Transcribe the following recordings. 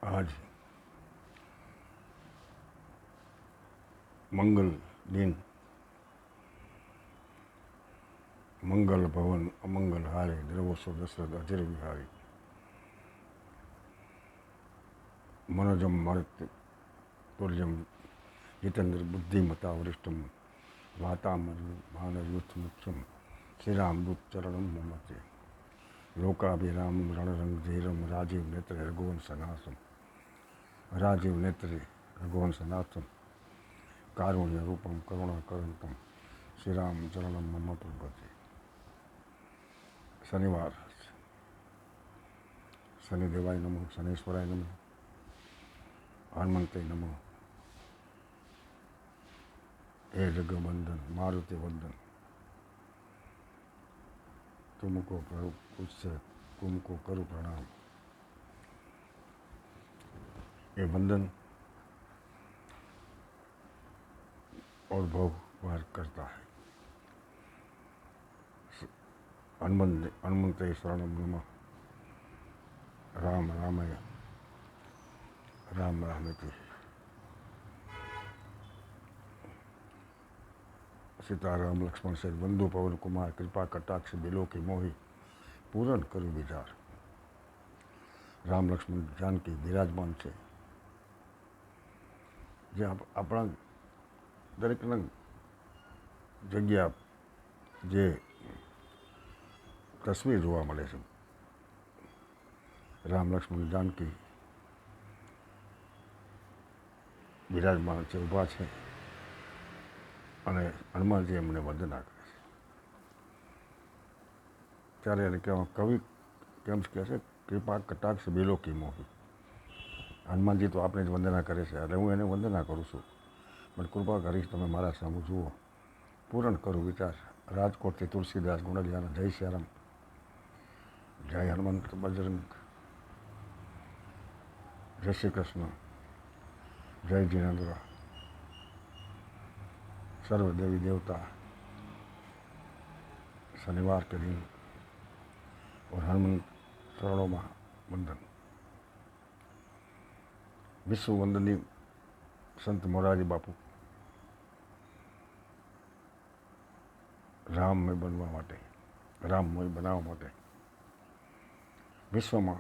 आज मंगल दिन, मंगल भवन अमंगल हारे, द्रवोसो दशरथ अजर विहारी, मनोजम मारुति तुल्यम जितेंद्र बुद्धिमता वरिष्ठम वातामर मानयूथ मुख्यम श्रीरामदूत चरणम ममते लोकाभिराम रणरंग धीरम राजीव नेत्र रघुवंशनाथम राजीव नेत्रे रघुवंशनाथम कारुण्य रूपम करुणाकरंतम श्रीराम चरणम मम प्रपते। शनिवार, शनिदेवाय नमो, शनेश्वराय नमो, हनुमंते नमो, हे जगवंदन मारुति वंदन, तुमको पूज्य तुमको करूँ प्रणाम। ये वंदन और भोग करता है। हनुमंते शरणम नमः, राम रामय राम रामेति, सीताराम लक्ष्मण से बंधु पवन कुमार कृपा कटाक्ष बिलो की मोही पूरन करू विचार। राम लक्ष्मण जानकी विराजमान છે જે આપણા દરેકના જગ્યા જે તસવીર જોવા મળે છે, રામ લક્ષ્મણ જાનકી વિરાજમાન છે, ઊભા છે અને હનુમાનજી એમને વંદના કરે છે। ત્યારે એને કવિ કેમ કહે છે, કૃપા કટાક્ષ બિલોકી મોહી। હનુમાનજી તો આપણે જ વંદના કરે છે, એટલે હું એને વંદના કરું છું, પણ કૃપા કરીશ તમે મારા સામું જુઓ, પૂરણ કરું વિચાર। રાજકોટથી તુલસીદાસ ગુણલિયાના જય શ્યારામ, જય હનુમંત બજરંગ, જય શ્રી કૃષ્ણ, जय जिनेन्द्र, सर्व देवी देवता शनिवार के दिन और हनुमंत चरणों में वंदन। विश्व वंदनीय संत मोरारी बापू राममय बनवा माटे, राममय बनावा माटे विश्व में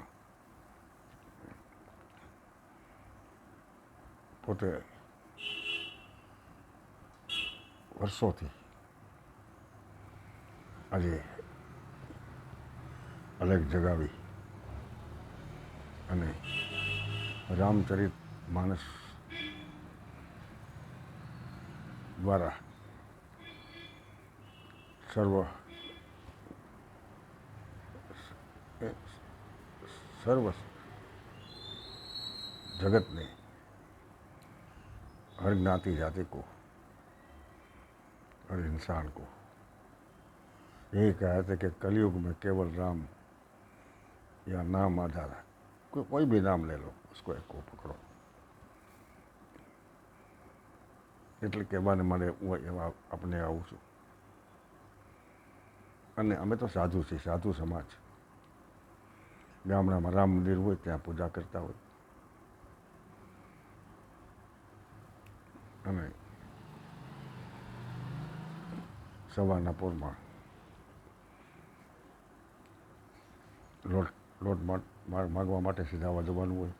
પોતે વર્ષોથી આજે અલગ જગાવી અને રામચરિત માનસ દ્વારા સર્વ જગતને, हर ज्ञाति जाति को, हर इंसान को यही कहा था कि कलयुग में केवल राम या नाम आधार है। कोई भी नाम ले लो, उसको एक को पकड़ो। એટલે કહેવાને મને હું એવા આપણે આવું છું અને અમે તો સાધુ છીએ, સાધુ સમાજ। ગામડામાં રામ મંદિર હોય ત્યાં પૂજા કરતા હોય અને સવારના પોરમાં લોટ માગવા માટે સીધાવા જવાનું હોય,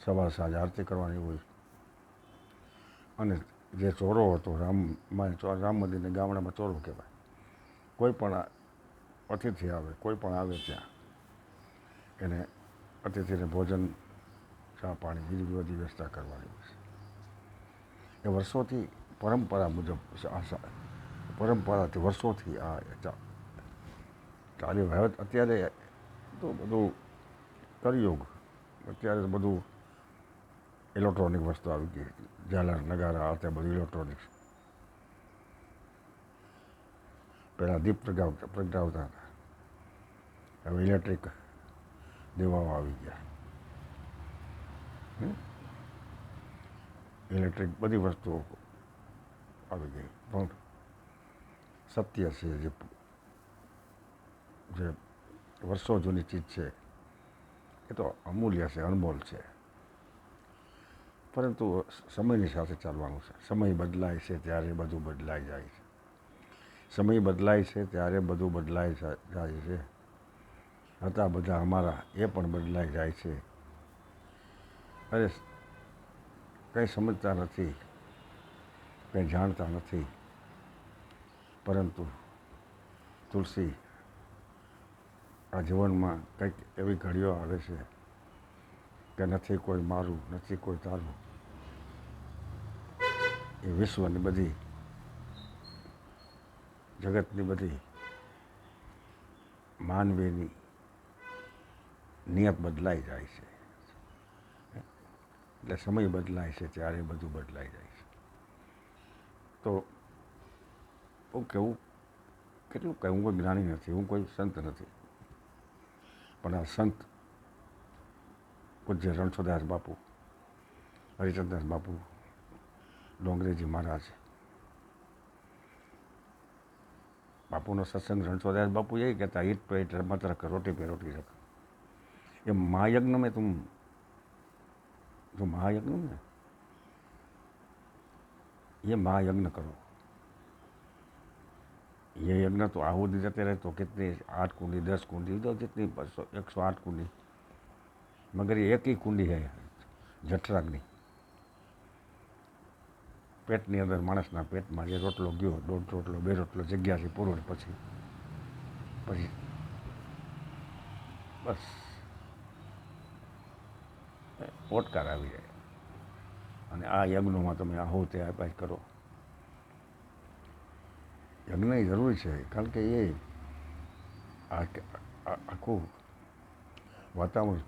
સવાર સાંજ આરતી કરવાની હોય અને જે ચોરો હતો રામ મંદિરને ગામડામાં ચોરો કહેવાય। કોઈ પણ અતિથિ આવે, કોઈ પણ આવે ત્યાં એને અતિથિને ભોજન, ચા પાણી બીજી બધી વ્યવસ્થા કરવાની હોય છે। એ વર્ષોથી પરંપરા મુજબ, પરંપરાથી વર્ષોથી આ ચાલ્યું। હવે અત્યારે તો બધું કળિયુગ, અત્યારે તો બધું ઇલેક્ટ્રોનિક વસ્તુ આવી ગઈ, ઝાલર નગારા આ તે બધું ઇલેક્ટ્રોનિક્સ। પહેલાં દીપ પ્રગટાવતા હતા, હવે ઇલેક્ટ્રિક દેવાઓ આવી ગયા, ઇલેક્ટ્રિક બધી વસ્તુઓ આવી ગઈ। પણ સત્ય છે, જે વર્ષો જૂની ચીજ છે એ તો અમૂલ્ય છે, અનમોલ છે. પરંતુ સમયની સાથે ચાલવાનું છે. સમય બદલાય છે ત્યારે બધું બદલાઈ જાય છે. સમય બદલાય છે ત્યારે બધું બદલાઈ જાય છે. હતા બધા અમારા એ પણ બદલાઈ જાય છે. અરે કંઈ સમજતા નથી, કંઈ જાણતા નથી, પરંતુ તુલસી આ જીવનમાં કંઈક એવી ઘડીઓ આવે છે કે નથી કોઈ મારું, નથી કોઈ તારું. એ વિશ્વની બધી, જગતની બધી, માનવીની નિયત બદલાઈ જાય છે. એટલે સમય બદલાય છે ત્યારે બધું બદલાઈ જાય છે. તો હું કેવું કેટલું કહે, હું કોઈ જ્ઞાની નથી, હું કોઈ સંત નથી, પણ આ સંત પૂજ્ય રણછોડદાસ બાપુ, હરિચંદ્રદાસ બાપુ, ડોંગરેજી મહારાજ, બાપુનો સત્સંગ રણછોડદાસ બાપુ यही कहता है, ईट पे ईट मत रख, रोटी पे रोटी रख. ये महायज्ञ में तुम जो महायज्ञ में ये महायज्ञ करो. ये यज्ञ तो आहुति देते रहे तो कितनी 8 कुंडी 10 कुंडी तो जितनी 108 कुंडी, मगर ये एक ही कुंडी है जठराग्नि. પેટની અંદર માણસના પેટમાં જે રોટલો ગયો, 1.5 રોટલો 2 રોટલો જગ્યાથી પૂરો, પછી બસ ઓટકાર આવી જાય. અને આ યજ્ઞોમાં તમે આહુતિ આપ્યા કરો. યજ્ઞ એ જરૂરી છે, કારણ કે એ આખું વાતાવરણ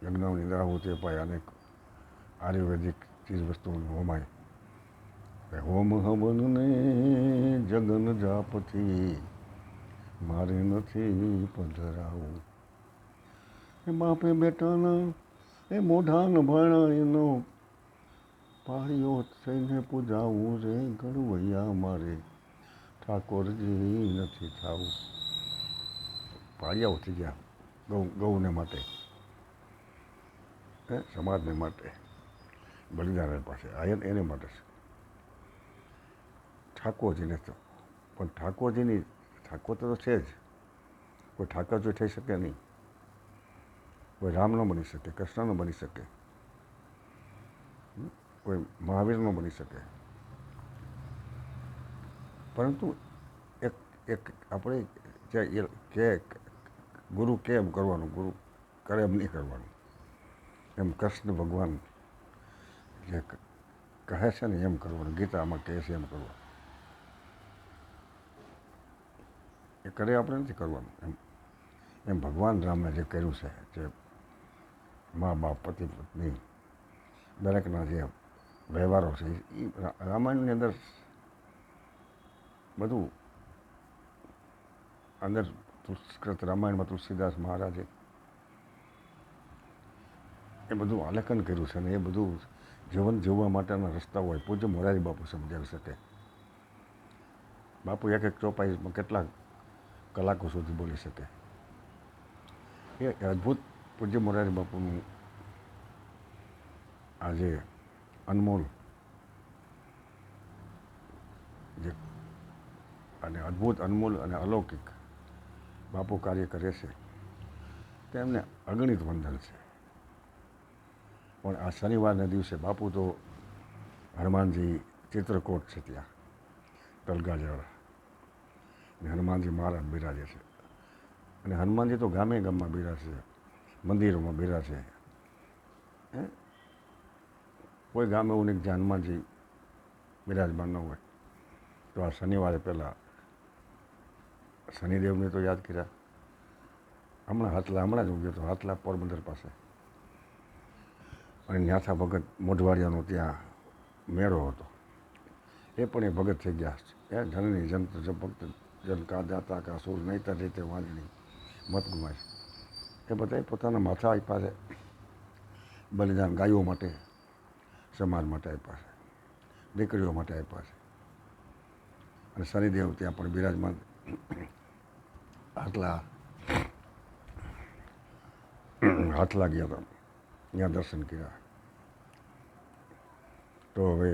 યજ્ઞોની અંદર આહુતિ અપાય. અનેક આયુર્વેદિક ચીજ વસ્તુઓનું હોમાય. હોમ હવન ને જગન જાપથી મારે નથી પધરાવું. એ બાપે બેટાના એ મોઢા ન ભાણા એનો પાળીઓ થઈને પૂજાવું રે ઘડવૈયા મારે ઠાકોરજી નથી થાવું. પાળિયાઓ થઈ ગયા ગૌને માટે, સમાજને માટે, બલિદાન પાસે આ એને માટે છે. ઠાકોરજીને તો પણ ઠાકોરજીની ઠાકોર તો છે જ, કોઈ ઠાકોર જો થઈ શકે નહીં. કોઈ રામ ન બની શકે, કૃષ્ણ ન બની શકે, કોઈ મહાવીર ન બની શકે. પરંતુ એક આપણે કે ગુરુ કેમ કરવાનું, ગુરુ કરે એમ નહીં કરવાનું. એમ કૃષ્ણ ભગવાન જે કહે છે ને એમ કરવાનું, ગીતામાં કહે છે એમ કરવાનું. એ કરે આપણે નથી કરવાનું. એમ ભગવાન રામે જે કર્યું છે, જે મા બાપ પતિ પત્ની દરેકના જે વ્યવહારો છે, એ રામાયણની અંદર બધું અંદર સંસ્કૃત રામાયણમાં તુલસીદાસ મહારાજે એ બધું આલેખન કર્યું છે. અને એ બધું જીવન જીવવા માટેના રસ્તાઓ હોય. પૂજ્ય મોરારી બાપુ સમજાવી શકે. બાપુ એક ચોપાઈમાં કેટલાક કલાકો સુધી બોલી શકે. એ અદ્ભુત પૂજ્ય મોરારી બાપુનું આજે અનમોલ જે અને અદ્ભુત, અનમોલ અને અલૌકિક બાપુ કાર્ય કરે છે, તેમને અગણિત વંદન છે. પણ આ શનિવારના દિવસે બાપુ તો હનુમાનજી ચિત્રકોટ છે ત્યાં તલગાજવાળા, અને હનુમાનજી મહારાજ બિરાજે છે. અને હનુમાનજી તો ગામે ગામમાં બિરાજે છે, મંદિરોમાં બિરાજે છે. કોઈ ગામ એવું નહીં જ્યાં હનુમાનજી બિરાજમાન ન હોય. તો આ શનિવારે પહેલાં શનિદેવને તો યાદ કર્યા. હમણાં જ હું ગયો હતો હાથલા પોરબંદર પાસે, અને ન્યાથા ભગત મોઢવાડિયાનો ત્યાં મેળો હતો. એ પણ એ ભગત થઈ ગયા. એ જનની જંત ભક્ત જન કા દાતા કા સુર નહીતર રીતે વાંજણી મત ગુમાય. એ બધાએ પોતાના માથા આપ્યા છે બલિદાન, ગાયો માટે, સમાજ માટે આપ્યા છે, દીકરીઓ માટે આપ્યા છે. અને શનિદેવ ત્યાં પણ બિરાજમાન. આટલા હાથલા ગયા હતા, ત્યાં દર્શન કર્યા. તો હવે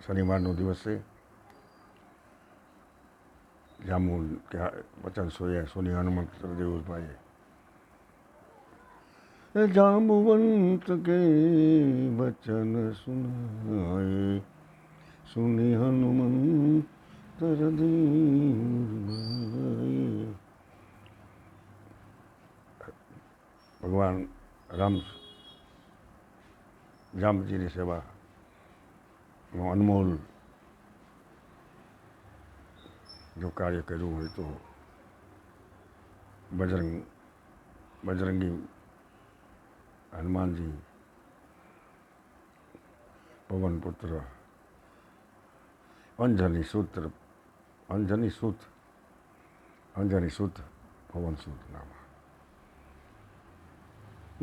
શનિવારનો દિવસ છે. જામુ કે વચન સોની હનુમંત દેવભાઈએ જાંબુવંત કે વચન સુનાય સુની હનુમંત દેવભાઈ. ભગવાન રામ જામજીની સેવાનું અનમોલ જો કાર્ય કર્યું હોય તો બજરંગી હનુમાનજી, પવનપુત્ર, અંજની સૂત પવનસૂત નામ.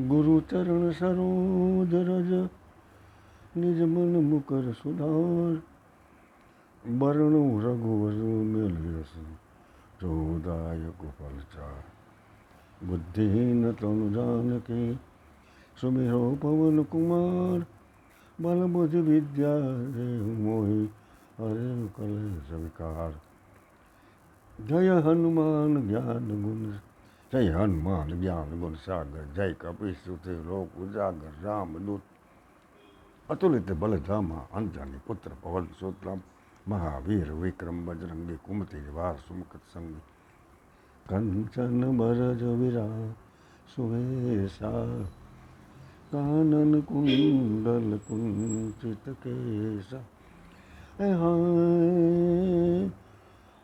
ગુરુ ચરણ સરોજ રજ નિજ મન મુકર સુધાર બરણું રઘુવર મેલયસ જોદાય ગોપાલ ચાર. બુદ્ધિહીન તનુ જાનકી સુમિરો પવન કુમાર બલ બુદ્ધિ વિદ્યા રે મોહી હરે કલેશ વિકાર. જય હનુમાન જ્ઞાન ગુણ સાગર જય કપીસુતે લોક ઉજાગર રામદૂત અતુલિત બલ ધામા અંજની પુત્ર પવન સૂત્રમ મહાવીર વિક્રમ બજરંગી કુમતિ વાર સુમુખત સંગી કંચન બરજ વિરા સુવેશા કાનન કુંડલ કુંચિત કેશા.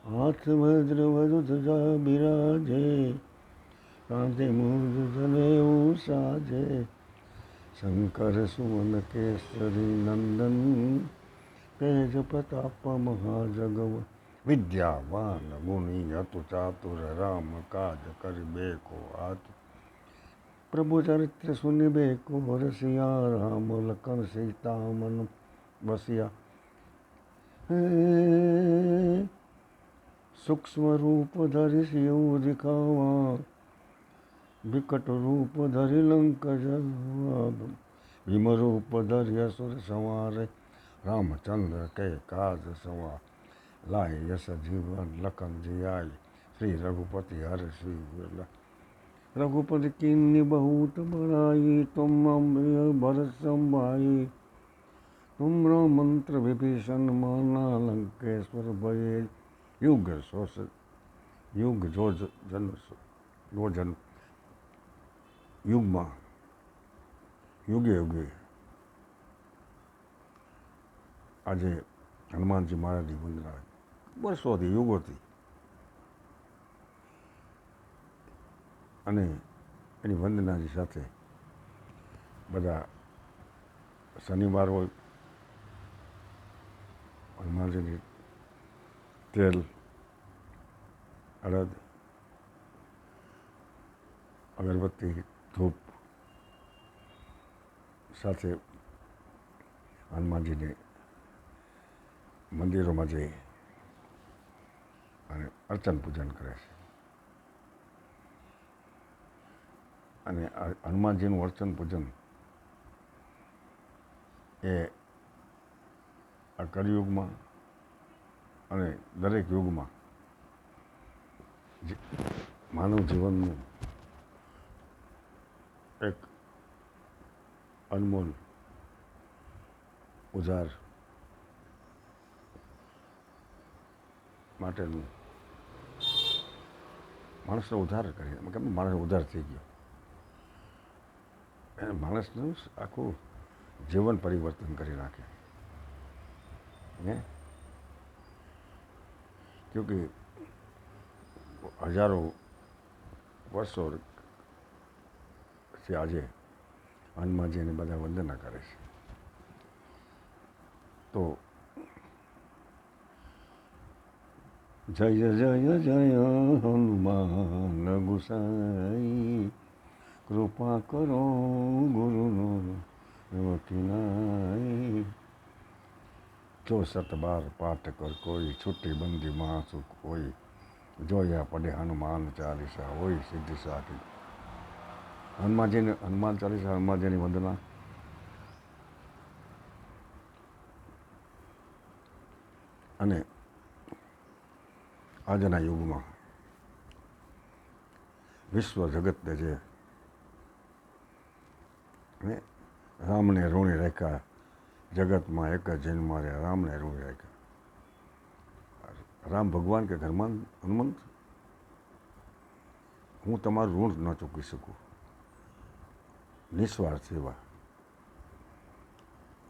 હાથ વજ્ર ધજા બિરાજે કાંધે મૂર્ધ જનેઉ સાજે. શંકર સુમન કેસરી નંદન તેજ પ્રતાપ મહાજગવ વિદ્યાવાન ગુણી અતુ ચાતુર રામ કાજ કરીબે કો આતુ. પ્રભુ ચરિત્ર સુનિબે કો રસિયા રામ લખન સીતા મન બસિયા. સૂક્ષ્મ રૂપ ધરી સિયુ દિખાવા વિકટ રૂપ ધરી લંક જવા. ભીમ રૂપ ધરી અસુર સંવારે રામચંદ્ર કે કાજ સવા. લાય યશ જીવન લખન जियाय श्री रघुपति हर श्री बिरला. रघुपति कीन्ही बहुत बड़ाई तुम अम्रिय भरत संभाई. तुम मंत्र विभीषण माना लंकेश्वर भये. युग જોજન યુગમાં યુગે યુગે આજે હનુમાનજી મહારાજની વંદના વર્ષોથી યુગોથી અને એની વંદનાની સાથે બધા શનિવાર હોય હનુમાનજીની તેલ અડદ અગરબત્તી ધૂપ સાથે હનુમાનજીને મંદિરોમાં જઈ અને અર્ચન પૂજન કરે છે. અને હનુમાનજીનું અર્ચન પૂજન એ આ કળિયુગમાં અને દરેક યુગમાં માનવ જીવનનું એક અનમોલ ઉજાર માટેનું માણસનો ઉદ્ધાર કરી કેમ માણસ ઉદ્ધાર થઈ ગયો એને માણસનું આખું જીવન પરિવર્તન કરી નાખે હે ક્યોંકि હજારો વર્ષોથી આજે હનુમાનજીને બધા વંદના કરે છે. તો જય જય જય હનુમાન ગુસાઈ કૃપા કરો ગુરુનો વકીનાઈ. જો 7 પાઠ કર કોઈ છૂટી બંદી માસુક હોય જોયા પડે હનુમાન ચાલીસા હોય સિદ્ધિ સાખી. હનુમાન ચાલીસા, હનુમાનજીની વંદના અને આજના યુગમાં વિશ્વ જગતને જે રામને ઋણી રાખ્યા, જગતમાં એક જ જન્મ રહ્યા, રામને ઋણી રાખ્યા. રામ ભગવાન કે હનુમંત, હું તમારું ઋણ ન ચૂકી શકું. નિસ્વાર્થ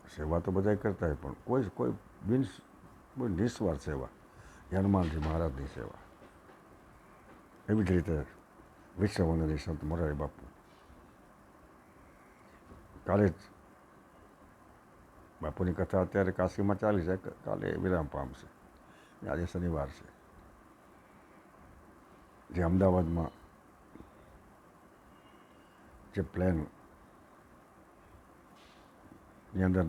સેવા તો બધા કરતા હોય, પણ કોઈ નિસ્વાર્થ સેવા, હનુમાનજી મહારાજની સેવા. એવી જ રીતે વિશ્વવંદની સંત મોરારી બાપુ. કાલે જ બાપુની કથા અત્યારે કાશીમાં ચાલી છે, કાલે વિરામ પામશે. આજે શનિવાર છે. જે અમદાવાદમાં જે પ્લેનની અંદર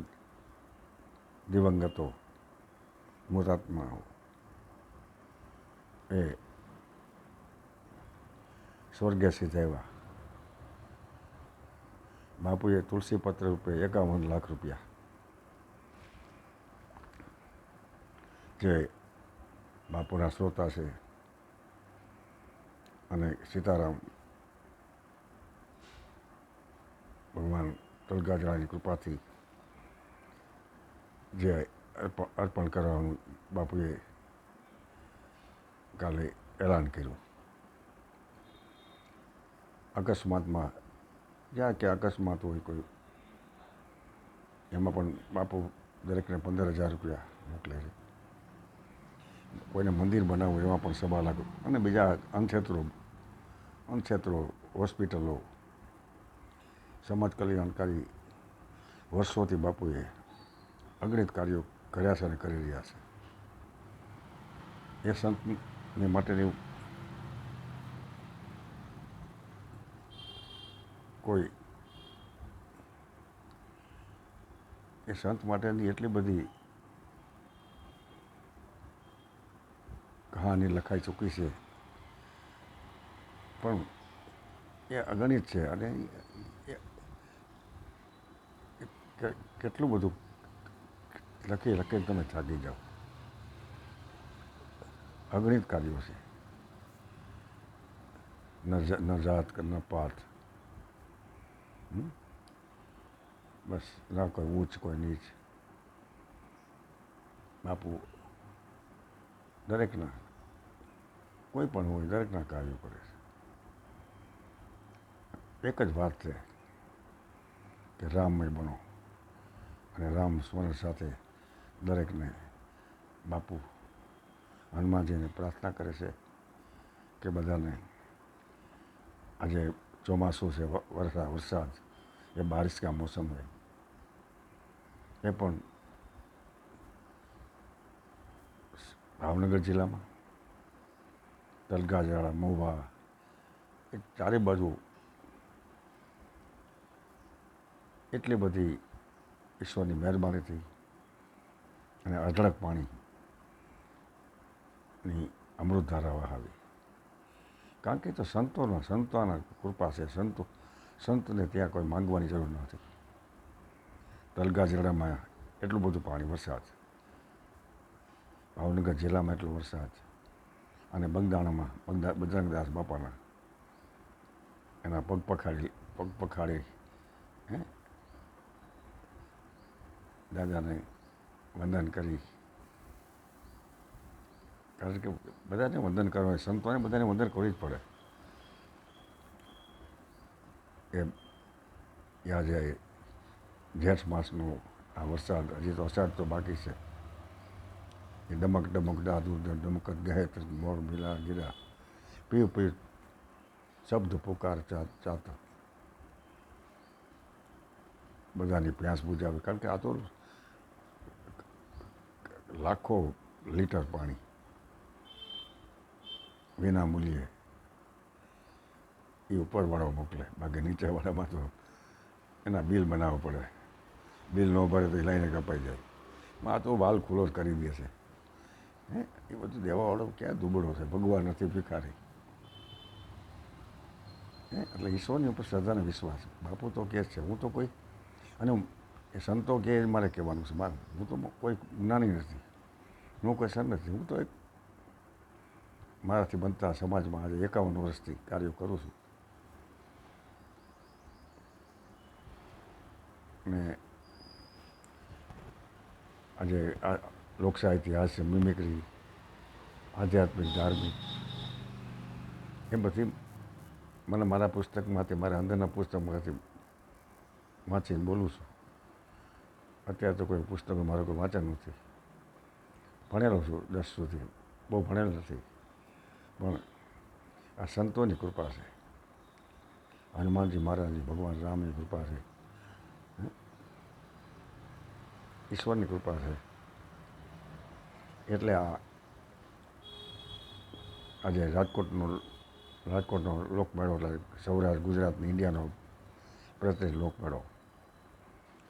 દિવંગતો મુતાત્માઓ એ સ્વર્ગે સિધાવ્યા. બાપુએ તુલસીપત્ર રૂપે 51 લાખ રૂપિયા જે બાપુના શ્રોતા છે અને સીતારામ ભગવાન તલગાજરાની કૃપાથી જે અર્પણ કરવાનું બાપુએ કાલે એલાન કર્યું. અકસ્માતમાં જ્યાં ક્યાં અકસ્માત હોય કોઈ, એમાં પણ બાપુ દરેકને 15,000 રૂપિયા મોકલે છે. કોઈને મંદિર બનાવવું એમાં પણ 1.25 લાખ, અને બીજા અનક્ષેત્રો હોસ્પિટલો, સમાજ કલ્યાણકારી વર્ષોથી બાપુએ અગણિત કાર્યો કર્યા છે અને કરી રહ્યા છે. એ સંતને માટેની એ સંત માટેની એટલી બધી કહાની લખાઈ ચૂકી છે, પણ એ અગણિત છે. અને કેટલું બધું લખીને તમે થાકી જાઓ. અગણિત કાર્યો છે. ન જાત ન પાત, બસ ના કોઈ ઊંચ કોઈ નીચ. બાપુ દરેકના, કોઈ પણ હોય, દરેકના કાર્યો કરે છે. એક જ વાત છે કે રામમય બનો, અને રામ સ્મરણ સાથે દરેકને બાપુ હનુમાનજીને પ્રાર્થના કરે છે કે બધાને આજે ચોમાસું છે, વરસાદ, એ બારિશ કા મોસમ है, એ પણ ભાવનગર જિલ્લામાં તલગાજરા, મહુવા, એ ચારે બાજુ એટલી બધી ઈશ્વરની મહેરબાનીથી અને અઢળક પાણીની અમૃતધારા વહાવી. કારણ કે તો સંતોના કૃપા છે. સંતને ત્યાં કોઈ માંગવાની જરૂર નથી. તલગાજરડામાં એટલું બધું પાણી, વરસાદ, ભાવનગર જિલ્લામાં એટલો વરસાદ, અને બગદાણામાં બજરંગદાસ બાપાના એના પગ પખાડી દાદાને વંદન કરી. કારણ કે બધાને વંદન કરવા, સંતોને બધાને વંદન કરવું જ પડે. એ આજે જેઠ માસનો આ વરસાદ, હજી તો અષાઢ તો બાકી છે. એ ડમક ડમક દાદુ ડમકત ગહે મોર મિલા ગીરા, પીવ શબ્દ પુકાર ચાતા, બધાની પ્યાસ બુજાવે. કારણ કે આ તો લાખો લીટર પાણી વિના મૂલ્યે એ ઉપરવાળો મોકલે. બાકી નીચેવાળામાં તો એના બિલ બનાવવા પડે. બિલ ન ભરે તો એ લાઈને કપાઈ જાય. આ તો વાલ ખુલ્લો જ કરી દે છે. એ બધું દેવાવાળો ક્યાં દુબળો છે, ભગવાન નથી ભિખારી. એટલે ઈશ્વરની ઉપર શ્રદ્ધા અને વિશ્વાસ. બાપુ તો કહે છે, હું તો કોઈ અને એ સંતો કે મારે કહેવાનું છે મારે, હું તો કોઈ જ્ઞાની નથી, હું કોઈ સંત નથી, હું તો એક મારાથી બનતા સમાજમાં આજે 51 વર્ષથી કાર્ય કરું છું. અને આજે આ લોકસાહિત્ય, હાસ્ય, મિમિક્રી, આધ્યાત્મિક, ધાર્મિક એ બધી મને મારા પુસ્તકમાંથી, મારા અંદરના પુસ્તકમાંથી વાંચીને બોલું છું. અત્યારે તો કોઈ પુસ્તકો મારું કોઈ વાંચન નથી. ભણેલો છું 10 સુધી, બહુ ભણેલો નથી, પણ આ સંતોની કૃપા છે, હનુમાનજી મહારાજની, ભગવાન રામની કૃપા છે, ઈશ્વરની કૃપા છે. એટલે આજે રાજકોટનો લોકમેળો, એટલે સૌરાષ્ટ્ર ગુજરાતની ઇન્ડિયાનો પ્રત્યેક લોકમેળો,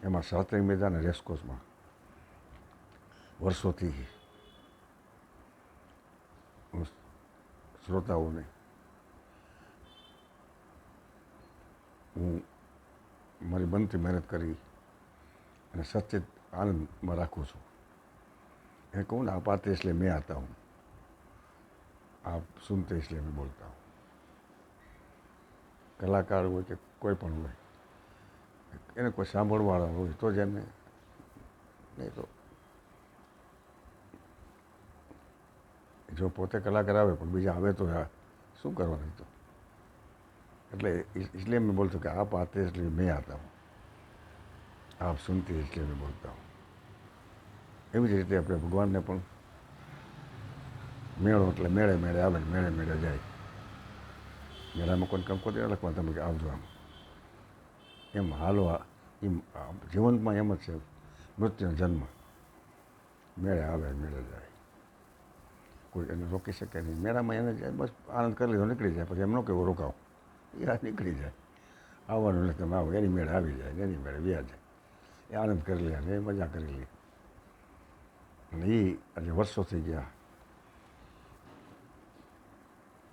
એમાં શાસ્ત્રી મેદાન અને રેસકોર્સમાં વર્ષોથી હું શ્રોતાઓને હું મારી બનતી મહેનત કરી અને સચેત આનંદમાં રાખું છું. એ કહું ને, आप आते इसलिए मैं आता हूँ, आप सुनते इसलिए मैं बोलता हूँ. કલાકાર હોય કે કોઈ પણ હોય, એને કોઈ સાંભળવાળા હોય તો જ એને, નહીં તો જો પોતે કલાકાર આવે પણ બીજા આવે તો શું કરવાનું. તો એટલે इसलिए मैं बोलता हूँ कि आप आते इसलिए मैं आता हूँ, आप सुनते इसलिए मैं बोलता हूँ. એવી જ રીતે આપણે ભગવાનને પણ મેળો એટલે મેળે મેળે આવે, મેળે મેળે જાય. મેળામાં કોઈ કંકોત્રી લખવા, તમે કે આવજો આમ, એમ હાલો. એમ જીવનમાં એમ જ છે, મૃત્યુનો જન્મ મેળે આવે મેળે જાય, કોઈ એને રોકી શકે નહીં. મેળામાં એને જાય બસ આનંદ કરી લીધો, નીકળી જાય. પછી એમ ન કેવો રોકાવો, એ નીકળી જાય. આવવાનું એટલે તમે આવો, એની મેળે આવી જાય, એની મેળે વ્યા જાય. એ આનંદ કરી લે, એ મજા કરી લે. અને એ આજે વર્ષો થઈ ગયા.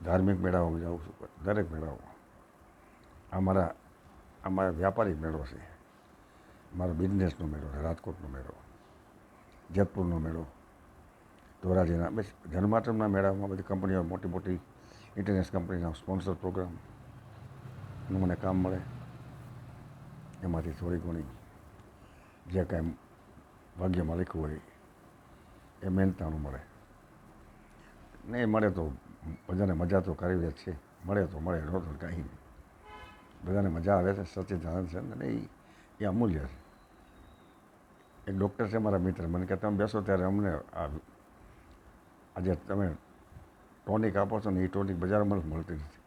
ધાર્મિક મેળાઓમાં જાઉં છું, દરેક મેળાઓમાં. અમારા વ્યાપારિક મેળો છે, મારો બિઝનેસનો મેળો છે, રાજકોટનો મેળો, જેતપુરનો મેળો, ધોરાજીના, બસ જન્માષ્ટમીના મેળામાં બધી કંપનીઓ, મોટી મોટી ઇન્ટરનેશનલ કંપનીના સ્પોન્સર પ્રોગ્રામનું મને કામ મળે. એમાંથી થોડી ઘણી જે કાંઈ ભાગ્યમાં લખ્યું હોય એ મહેનતાણું મળે. ને એ મળે તો બધાને મજા તો કરવી જ છે. મળે તો મળે, ન તો કાંઈ નહીં. બધાને મજા આવે છે, સચિત આનંદ છે, અને એ અમૂલ્ય છે. એક ડૉક્ટર છે મારા મિત્ર, મને કે તમે બેસો ત્યારે અમને આજે તમે ટોનિક આપો છો ને, એ ટોનિક બજારમાં મળતી નથી.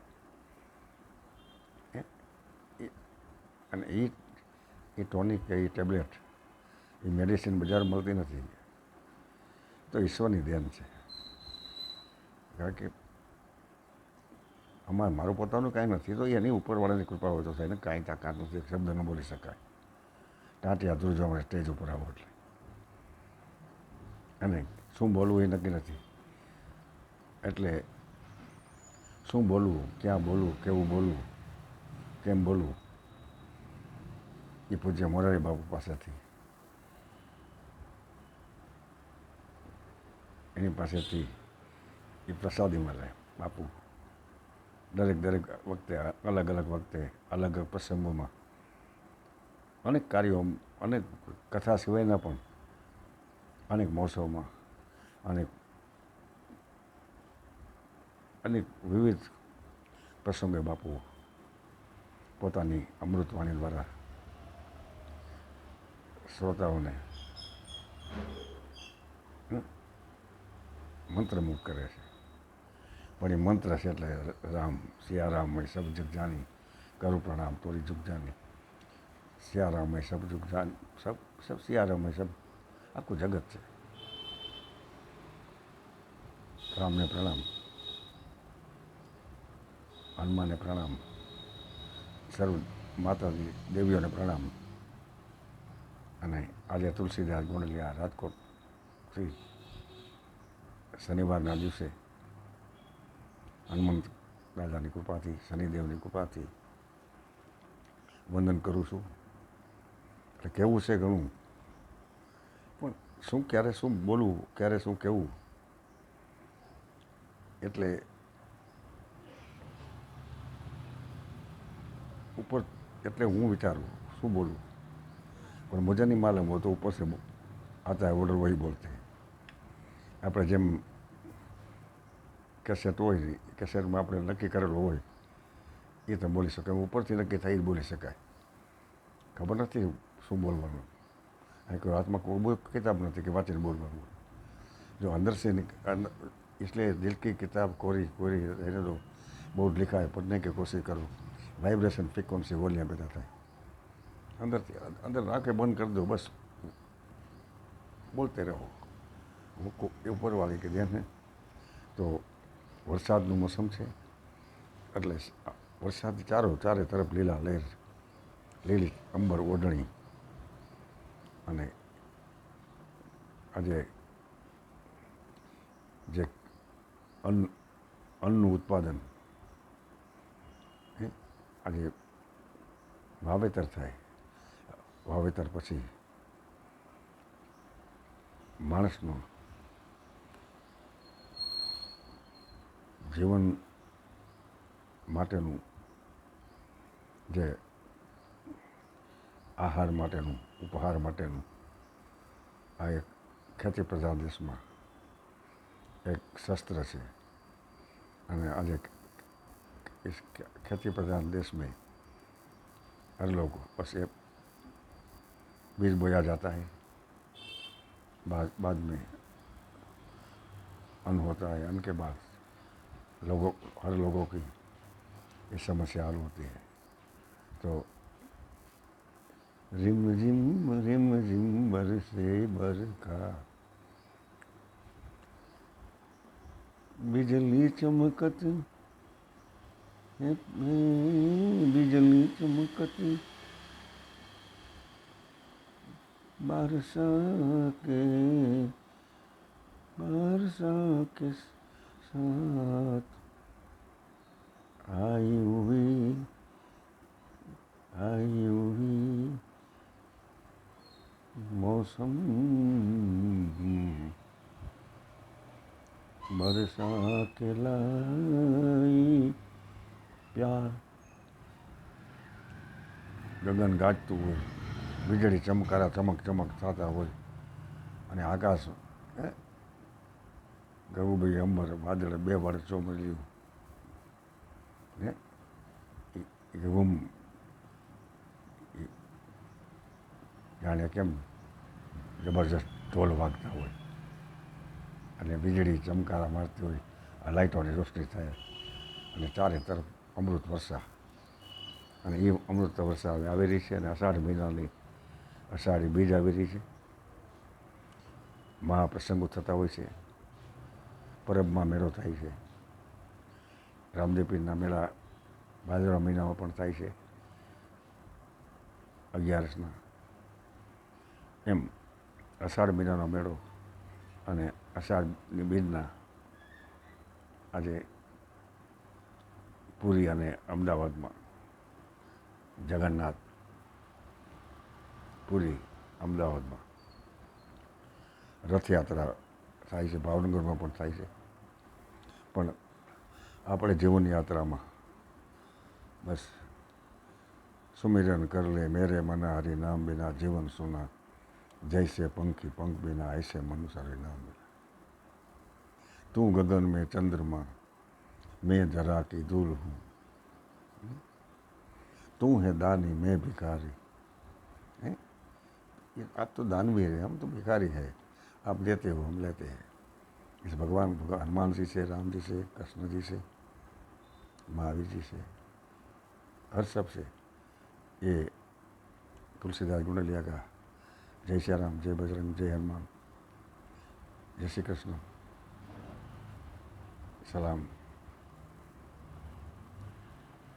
અને એ ટોનિક કે એ ટેબ્લેટ, એ મેડિસિન બજારમાં મળતી નથી. તો ઈશ્વરની દેન છે. કારણ કે મારું પોતાનું કાંઈ નથી, તો એની ઉપરવાળાની કૃપા હોય તો થાય ને. કાંઈ તાકાત નથી, શબ્દ ન બોલી શકાય. ટાંટિયા ધ્રુજવા મળે સ્ટેજ ઉપર આવો એટલે. અને શું બોલવું એ નક્કી નથી. એટલે શું બોલવું, ક્યાં બોલવું, કેવું બોલવું, કેમ બોલવું, એ પૂજ્ય મોરારી બાપુ પાસેથી, એની પાસેથી એ પ્રસાદી મળે. બાપુ દરેક વખતે, અલગ અલગ વખતે, અલગ અલગ પ્રસંગોમાં, અનેક કાર્યો, અનેક કથા સિવાયના પણ અનેક મહોત્સવમાં, અનેક વિવિધ પ્રસંગે બાપુ પોતાની અમૃતવાણી દ્વારા શ્રોતાઓને મંત્રમુગ્ધ કરે છે. પણ એ મંત્ર છે એટલે રામ, સિયારામ મેં સબ જગ જાની, કરું પ્રણામ તોરી જુગ જાની, સિયારામ મેં સબ જુગ જાની, સબ સિયારામ મેં સબ, આખું જગત છે. રામને પ્રણામ, હનુમાનને પ્રણામ, સર્વ માતાજી દેવીઓને પ્રણામ. અને આજે તુલસીદાસ ગોંડલિયા રાજકોટથી શનિવારના દિવસે હનુમંત દાદાની કૃપાથી, શનિદેવની કૃપાથી વંદન કરું છું. એટલે કહેવું છે ઘણું, પણ શું ક્યારે શું બોલવું, ક્યારે શું કહેવું, એટલે ઉપર એટલે હું વિચારું શું બોલું, પણ मुझे नहीं मालूम हो तो ऊपर से आता है ऑर्डर वही बोलते हैं. આપણે જેમ કેસેટ હોય, કેસેટમાં આપણે નક્કી કરેલું હોય એ તો બોલી શકાય, ઉપરથી નક્કી થાય એ બોલી શકાય. ખબર નથી શું બોલવાનું. અહીં કોઈ હાથમાં કોઈ કિતાબ નથી કે વાંચીને બોલવાનું. जो अंदर से इसलिए दिल की किताब कोरी कोरी रहने दो, बोर्ड लिखा है पढ़ने की कोशिश करो, वाइब्रेशन फ्रीक्वेंसी वॉल्यूम पैदा થાય. અંદરથી અંદર આંખે બંધ કરી દો, બસ બોલતે રહો. ઉપરવાળી કે જેને તો વરસાદનું મોસમ છે, એટલે વરસાદ ચારે તરફ લીલા લહેર, લીલી અંબર ઓઢણી, અને આજે જે અન્નનું ઉત્પાદન, આજે વાવેતર થાય, વાવેતર પછી માણસનું જીવન માટેનું જે આહાર માટેનું, ઉપહાર માટેનું આ એક ખેતી પ્રધાન દેશમાં એક શસ્ત્ર છે. અને આજે इस खेती प्रधान देश में हर लोग बस ये बीज बोया जाता है, बाद में अन्न होता है, अन्न के बाद हर लोगों की ये समस्या हल होती है. तो रिम झिम बरसे बरखा, बिजली चमकत बिजली चमकती बरसा के साथ आई हुई मौसम बरसा के लाई प्यार. ગગન ગાજતું હોય, વીજળી ચમકારા ચમક થતા હોય, અને આકાશ ગરુભાઈ અંબર વાદળ બે વાર ચોમર્યું ને જાણે કેમ જબરજસ્ત ઢોલ વાગતા હોય, અને વીજળી ચમકારા મારતી હોય, આ લાઇટોની રોશની થાય, અને ચારે તરફ અમૃત વર્ષા. અને એ અમૃત વર્ષા હવે આવી રહી છે, અને અષાઢ મહિનાની અષાઢી બીજ આવી રહી છે. મહાપ્રસંગો થતા હોય છે, પરબમાં મેળો થાય છે. રામદેવ પીરના મેળા ભાદરવા મહિનામાં પણ થાય છે, 11ના. એમ અષાઢ મહિનાનો મેળો અને અષાઢની બીજના આજે પુરી અને અમદાવાદમાં જગન્નાથ, પુરી અમદાવાદમાં રથયાત્રા થાય છે, ભાવનગરમાં પણ થાય છે. પણ આપણે જીવન યાત્રામાં બસ સુમિરન કર લે મેરે મના હરિ નામ બિના જીવન સુના, जैसे पंखी पंख बिना ऐसे मनुष्य नाम मिला. तू गगन में चंद्रमा, मैं जरा की धूल हूँ, तू है दानी मैं भिखारी. आप तो दानवीर है, हम तो भिखारी है. आप देते हो, हम लेते हैं. इस भगवान हनुमान जी से, राम जी से, कृष्ण जी से, महावीर जी से, हर सब से ये तुलसीदास गुंडलिया का जय श्री राम, जय बजरंग, जय हनुमान, जय श्री कृष्ण, सलाम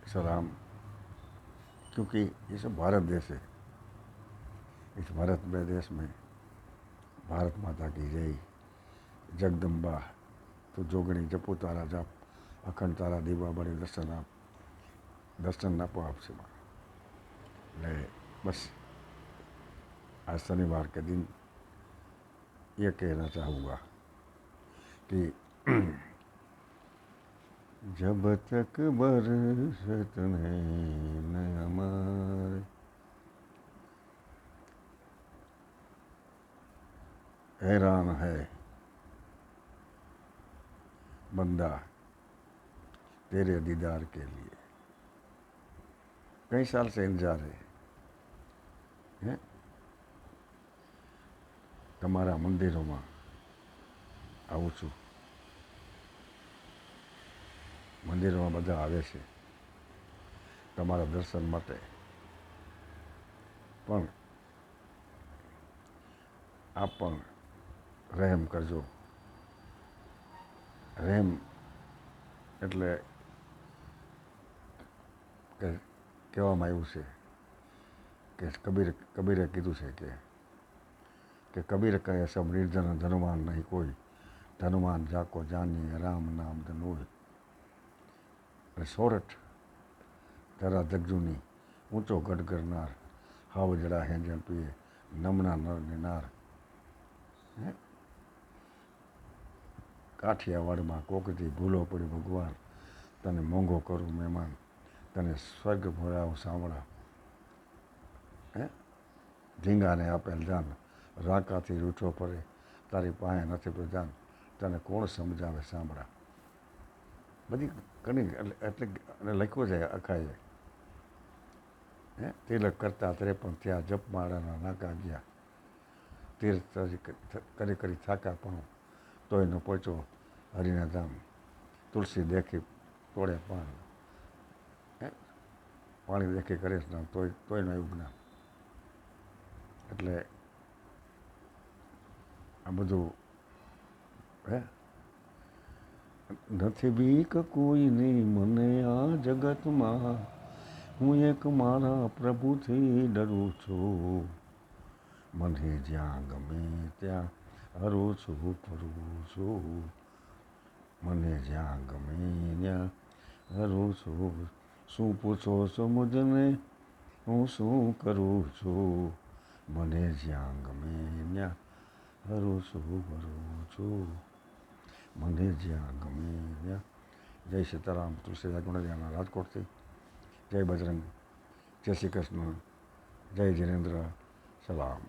सलाम. क्योंकि ये सब भारत देश है. इस भारत में देश में भारत माता की जय. जगदम्बा तो जोगणी जपो तारा जाप, અખંડ તારા દીવા બળે દર્શન આપો આપશે મારા. એટલે બસ आज शनिवार के दिन ये कहना चाहूँगा कि जब तक बरसत नहीं न हमारे हैरान है बंदा तेरे दीदार के लिए. कई साल से इंतजार है તમારા મંદિરોમાં આવું છું. મંદિરોમાં બધા આવે છે તમારા દર્શન માટે, પણ આપ પણ રહેમ કરજો. રહેમ એટલે કે કહેવામાં આવ્યું છે કે કબીરે કીધું છે કે કબીર કહે સબ નિર્ધન ધનવાન નહીં કોઈ, ધનવાન જાકો જાનીએ રામ નામ ધનોય. અને સોરઠ ધરા જગજુની ઊંચો ગઢ કરનાર, હાવ જડા હેંજણ પીએ નમના નર ને નાર. કાઠિયાવાડમાં કોકથી ભૂલો પડી ભગવાન, તને મોંઘો કરું મહેમાન, તને સ્વર્ગ ભોળાવું સાંભળા. ધીંગાને આપેલ જાન રાકાથી રૂઠો પડે, તારી પાસે નથી પ્રધાન, તને કોણ સમજાવે સાંભળા. બધી ઘણી એટલે લખ્યું છે અખાએ. તિલક કરતા 53 થયા, જપમાળાના નાકા ગયા, તીર્થ કરી થાકા પણ તોય ન પહોંચ્યો હરિના ધામ. તુલસી દેખી તોડે પાણી દેખી કરે સ્નાન તોય ન આવ્યું જ્ઞાન. એટલે આ બધું નથી બીક કોઈની મને આ જગતમાં, હું એક મારા પ્રભુથી ડરું છું. મને જ્યાં ગમે ત્યાં હરું છું ફરું છું, મને જ્યાં ગમે ત્યાં હરું છું. શું પૂછો છો મુજને હું શું કરું છું, મને જ્યાં ગમે ત્યાં હરું છું ફરું છું, મને જ્યાં ગમે ત્યાં. જય સીતારામ. તુલસીદાસ ગુણરિયાના રાજકોટથી. જય બજરંગ, જય શ્રી કૃષ્ણ, જય જિનેન્દ્ર, સલામ.